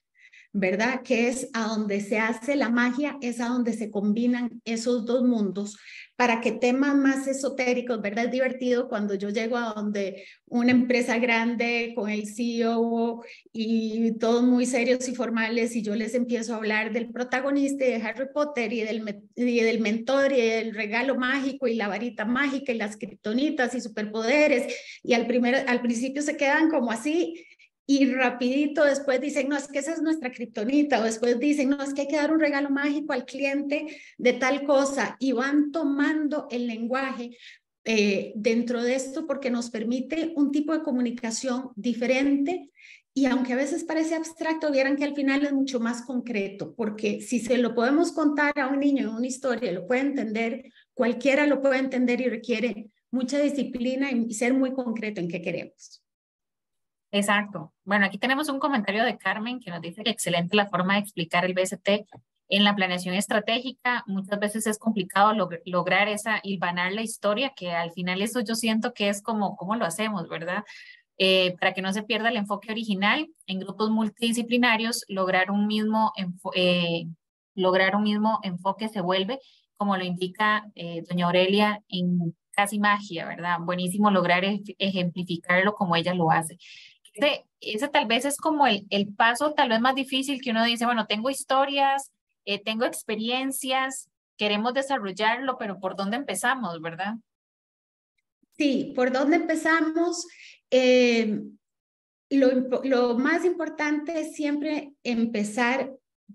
B: ¿verdad? Que es a donde se hace la magia, es a donde se combinan esos dos mundos para que temas más esotéricos, ¿verdad? Es divertido cuando yo llego a donde una empresa grande con el CEO y todos muy serios y formales y yo les empiezo a hablar del protagonista y de Harry Potter y del mentor y del regalo mágico y la varita mágica y las kriptonitas y superpoderes y al principio se quedan como así y rapidito después dicen, no, es que esa es nuestra kriptonita, o después dicen, no, es que hay que dar un regalo mágico al cliente de tal cosa, y van tomando el lenguaje dentro de esto porque nos permite un tipo de comunicación diferente, y aunque a veces parece abstracto, vieran que al final es mucho más concreto, porque si se lo podemos contar a un niño en una historia, lo puede entender, cualquiera lo puede entender y requiere mucha disciplina y ser muy concreto en qué queremos.
A: Exacto. Bueno, aquí tenemos un comentario de Carmen que nos dice que excelente la forma de explicar el BST en la planeación estratégica. Muchas veces es complicado lograr esa, hilvanar la historia, que al final eso yo siento que es como, ¿cómo lo hacemos, verdad? Para que no se pierda el enfoque original en grupos multidisciplinarios, lograr un mismo enfoque se vuelve, como lo indica doña Aurelia, en casi magia, ¿verdad? Buenísimo lograr ejemplificarlo como ella lo hace. Ese tal vez es como el paso tal vez más difícil que uno dice, bueno, tengo historias, tengo experiencias, queremos desarrollarlo, pero ¿por dónde empezamos, verdad?
B: Sí, ¿por dónde empezamos? Lo más importante es siempre empezar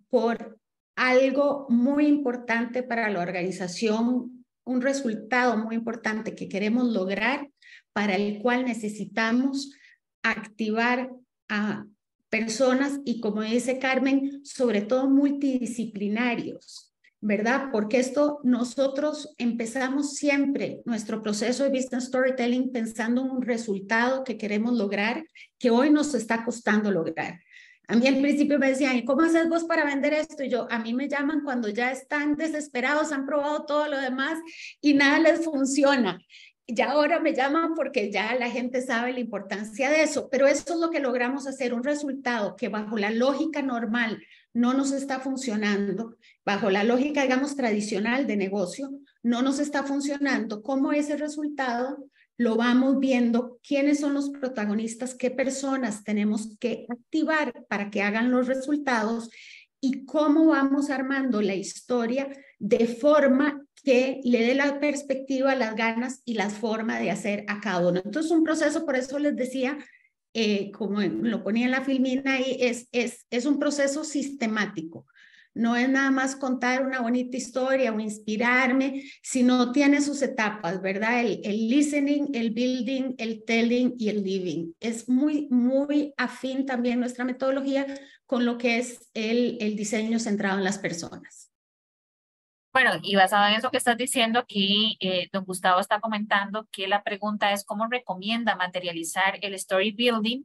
B: por algo muy importante para la organización, un resultado muy importante que queremos lograr, para el cual necesitamos activar a personas y, como dice Carmen, sobre todo multidisciplinarios, ¿verdad? Porque esto nosotros empezamos siempre nuestro proceso de business storytelling pensando en un resultado que queremos lograr, que hoy nos está costando lograr. A mí al principio me decían, ¿y cómo haces vos para vender esto? Y yo, a mí me llaman cuando ya están desesperados, han probado todo lo demás y nada les funciona. Ya ahora me llaman porque ya la gente sabe la importancia de eso, pero eso es lo que logramos hacer, un resultado que bajo la lógica normal no nos está funcionando, bajo la lógica, digamos, tradicional de negocio, no nos está funcionando. ¿Cómo ese resultado lo vamos viendo? ¿Quiénes son los protagonistas? ¿Qué personas tenemos que activar para que hagan los resultados? ¿Y cómo vamos armando la historia de forma que le dé la perspectiva, las ganas y la forma de hacer a cada uno? Entonces, un proceso, por eso les decía, como lo ponía en la filmina ahí, es un proceso sistemático. No es nada más contar una bonita historia o inspirarme, sino tiene sus etapas, ¿verdad? El listening, el building, el telling y el living. Es muy, muy afín también nuestra metodología con lo que es el diseño centrado en las personas.
A: Bueno, y basado en eso que estás diciendo, aquí don Gustavo está comentando que la pregunta es cómo recomienda materializar el story building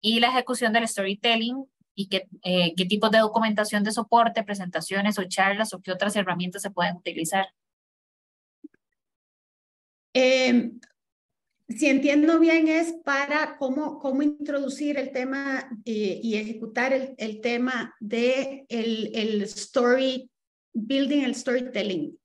A: y la ejecución del storytelling y qué tipos de documentación de soporte, presentaciones o charlas o qué otras herramientas se pueden utilizar.
B: Si entiendo bien, es para cómo introducir el tema y ejecutar el tema de el story building, el storytelling.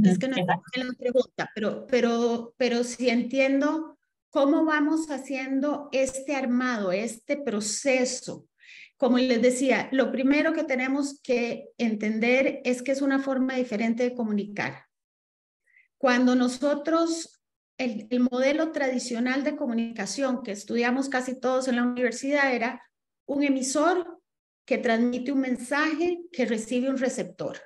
B: Es que no es la pregunta, pero si entiendo cómo vamos haciendo este armado, este proceso. Como les decía, lo primero que tenemos que entender es que es una forma diferente de comunicar. Cuando nosotros, el modelo tradicional de comunicación que estudiamos casi todos en la universidad era un emisor que transmite un mensaje que recibe un receptor.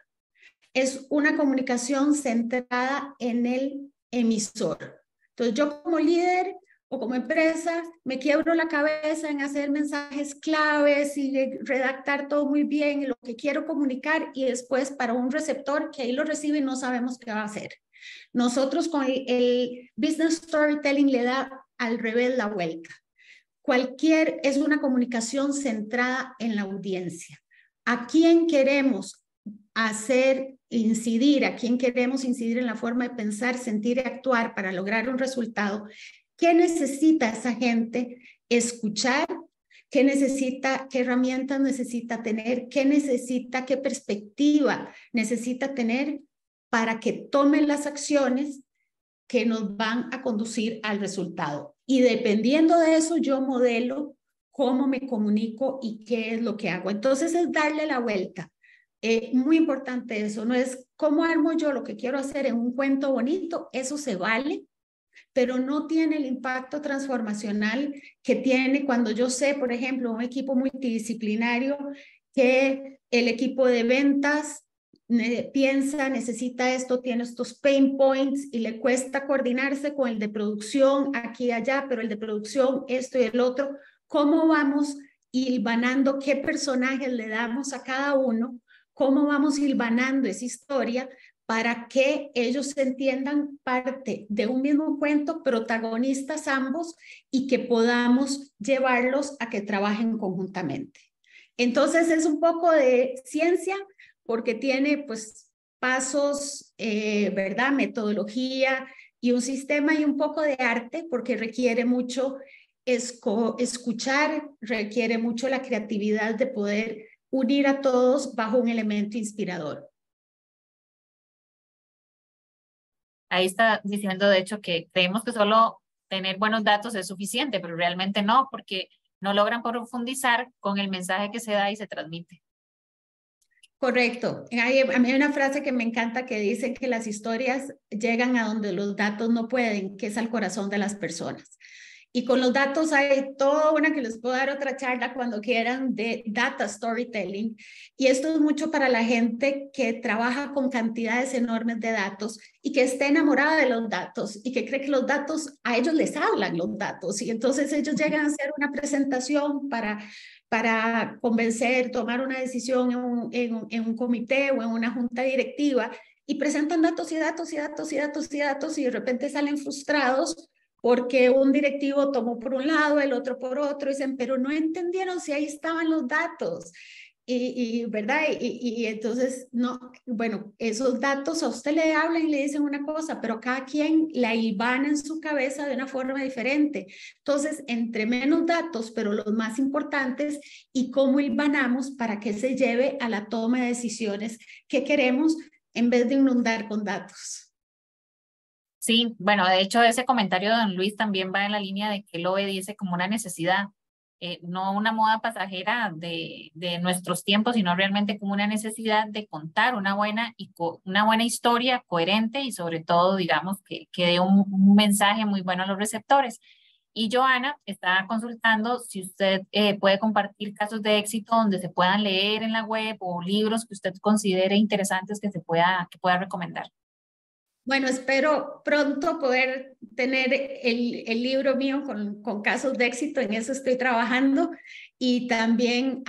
B: Es una comunicación centrada en el emisor. Entonces, yo como líder o como empresa me quiebro la cabeza en hacer mensajes claves y redactar todo muy bien y lo que quiero comunicar, y después para un receptor que ahí lo recibe y no sabemos qué va a hacer. Nosotros con el business storytelling le da al revés la vuelta. Es una comunicación centrada en la audiencia. ¿A quién queremos incidir? ¿A quién queremos incidir en la forma de pensar, sentir y actuar para lograr un resultado? ¿Qué necesita esa gente escuchar? qué necesita, qué herramientas necesita tener, qué perspectiva necesita tener para que tome las acciones que nos van a conducir al resultado. Y dependiendo de eso, yo modelo cómo me comunico y qué es lo que hago. Entonces es darle la vuelta. Muy importante eso, no es cómo armo yo lo que quiero hacer en un cuento bonito, eso se vale, pero no tiene el impacto transformacional que tiene cuando yo sé, por ejemplo, un equipo multidisciplinario que el equipo de ventas piensa, necesita esto, tiene estos pain points y le cuesta coordinarse con el de producción aquí y allá, pero el de producción esto y el otro. ¿Cómo vamos hilvanando qué personajes le damos a cada uno? ¿Cómo vamos hilvanando esa historia para que ellos se entiendan parte de un mismo cuento, protagonistas ambos, y que podamos llevarlos a que trabajen conjuntamente? Entonces es un poco de ciencia, porque tiene pues pasos, ¿verdad? Metodología y un sistema, y un poco de arte, porque requiere mucho escuchar, requiere mucho la creatividad de poder unir a todos bajo un elemento inspirador.
A: Ahí está diciendo, de hecho, que creemos que solo tener buenos datos es suficiente, pero realmente no, porque no logran profundizar con el mensaje que se da y se transmite.
B: Correcto. A mí hay una frase que me encanta que dice que las historias llegan a donde los datos no pueden, que es al corazón de las personas. Y con los datos hay toda una que les puedo dar otra charla cuando quieran de data storytelling. Y esto es mucho para la gente que trabaja con cantidades enormes de datos y que está enamorada de los datos y que cree que los datos, a ellos les hablan los datos. Y entonces ellos llegan a hacer una presentación para convencer, tomar una decisión en un comité o en una junta directiva, y presentan datos y datos y datos y datos y datos, y de repente salen frustrados porque un directivo tomó por un lado, el otro por otro, y dicen, pero no entendieron si ahí estaban los datos. ¿Verdad? Y entonces, no, bueno, esos datos a usted le hablan y le dicen una cosa, pero cada quien la hilvana en su cabeza de una forma diferente. Entonces, entre menos datos, pero los más importantes, y cómo hilvanamos para que se lleve a la toma de decisiones que queremos en vez de inundar con datos.
A: Sí, bueno, de hecho ese comentario de don Luis también va en la línea de que él lo ve, dice, como una necesidad, no una moda pasajera de nuestros tiempos, sino realmente como una necesidad de contar una buena, una buena historia coherente y sobre todo, digamos, que dé un mensaje muy bueno a los receptores. Y Joana está consultando si usted puede compartir casos de éxito donde se puedan leer en la web, o libros que usted considere interesantes que que pueda recomendar.
B: Bueno, espero pronto poder tener el libro mío con casos de éxito, en eso estoy trabajando, y también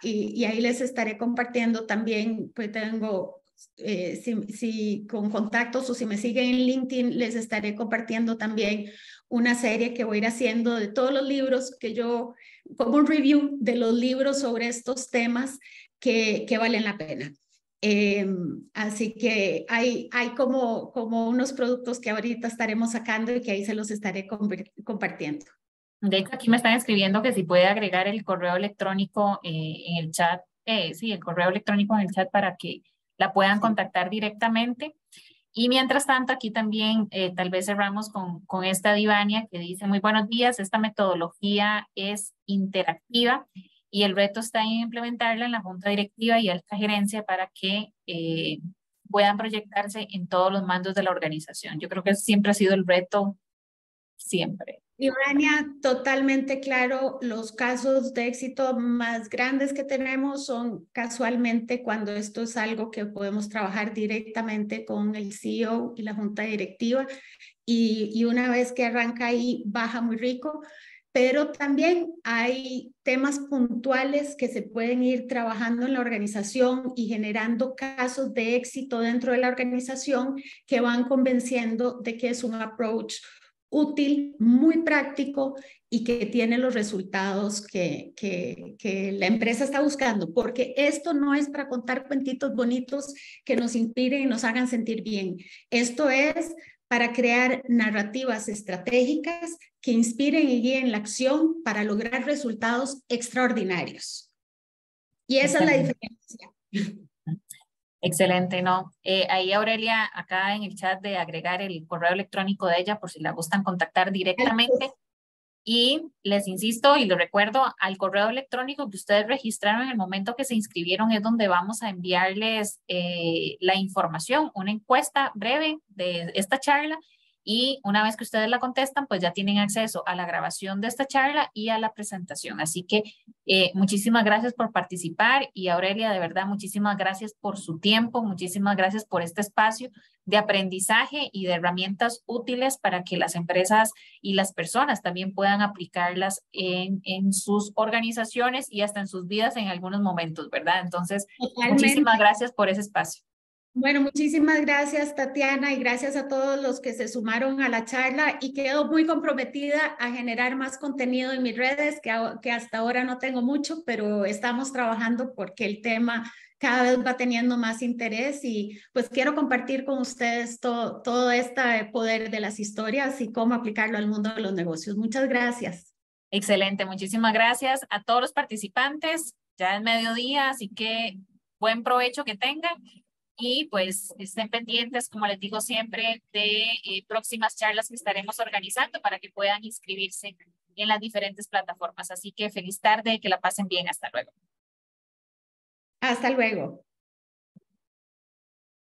B: y ahí les estaré compartiendo también, pues tengo, si con contactos o si me siguen en LinkedIn, les estaré compartiendo también una serie que voy a ir haciendo de todos los libros que yo, como un review de los libros sobre estos temas que valen la pena. Así que hay como unos productos que ahorita estaremos sacando y que ahí se los estaré compartiendo.
A: De hecho, aquí me están escribiendo que si puede agregar el correo electrónico en el chat, sí, el correo electrónico en el chat para que la puedan contactar directamente. Y mientras tanto, aquí también tal vez cerramos con esta Divania que dice, muy buenos días, esta metodología es interactiva y el reto está en implementarla en la junta directiva y alta gerencia para que puedan proyectarse en todos los mandos de la organización. Yo creo que siempre ha sido el reto, siempre.
B: Ivania, totalmente claro, los casos de éxito más grandes que tenemos son casualmente cuando esto es algo que podemos trabajar directamente con el CEO y la junta directiva, y una vez que arranca ahí baja muy rico, pero también hay temas puntuales que se pueden ir trabajando en la organización y generando casos de éxito dentro de la organización que van convenciendo de que es un approach útil, muy práctico y que tiene los resultados que la empresa está buscando, porque esto no es para contar cuentitos bonitos que nos inspiren y nos hagan sentir bien. Esto es para crear narrativas estratégicas que inspiren y guíen la acción para lograr resultados extraordinarios. Y esa es la diferencia.
A: Excelente, ¿no? Ahí Aurelia, acá en el chat de agregar el correo electrónico de ella por si la gustan contactar directamente. Y les insisto y lo recuerdo, al correo electrónico que ustedes registraron en el momento que se inscribieron es donde vamos a enviarles la información, una encuesta breve de esta charla. Y una vez que ustedes la contestan, pues ya tienen acceso a la grabación de esta charla y a la presentación. Así que muchísimas gracias por participar y Aurelia, de verdad, muchísimas gracias por su tiempo, muchísimas gracias por este espacio de aprendizaje y de herramientas útiles para que las empresas y las personas también puedan aplicarlas en sus organizaciones y hasta en sus vidas en algunos momentos, ¿verdad? Entonces, muchísimas gracias por ese espacio.
B: Bueno, muchísimas gracias, Tatiana, y gracias a todos los que se sumaron a la charla y quedo muy comprometida a generar más contenido en mis redes, que hasta ahora no tengo mucho, pero estamos trabajando porque el tema cada vez va teniendo más interés y pues quiero compartir con ustedes todo este poder de las historias y cómo aplicarlo al mundo de los negocios. Muchas gracias.
A: Excelente, muchísimas gracias a todos los participantes. Ya es mediodía, así que buen provecho que tengan. Y pues estén pendientes, como les digo siempre, de próximas charlas que estaremos organizando para que puedan inscribirse en las diferentes plataformas. Así que feliz tarde, que la pasen bien. Hasta luego.
B: Hasta luego.